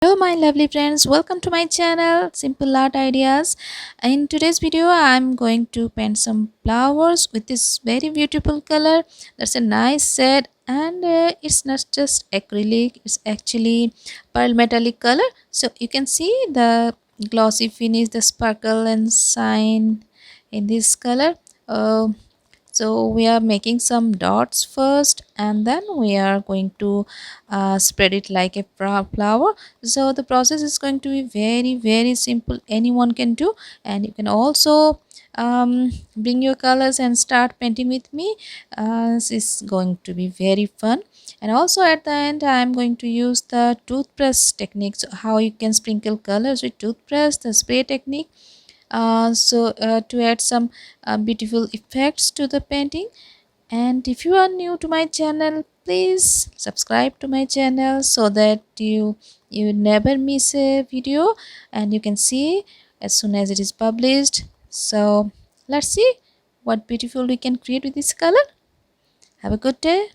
Hello my lovely friends, welcome to my channel Simple Art Ideas. In today's video I'm going to paint some flowers with this very beautiful color. That's a nice shade, and it's not just acrylic, it's actually pearl metallic color. So you can see the glossy finish, the sparkle and shine in this color. So we are making some dots first, and then we are going to spread it like a flower. So the process is going to be very simple, anyone can do. And you can also bring your colors and start painting with me. This is going to be very fun. And also at the end I am going to use the toothbrush technique, so how you can sprinkle colors with toothbrush, the spray technique. To add some beautiful effects to the painting. And if you are new to my channel, please subscribe to my channel so that you never miss a video and you can see as soon as it is published. So let's see what beautiful we can create with this color. Have a good day.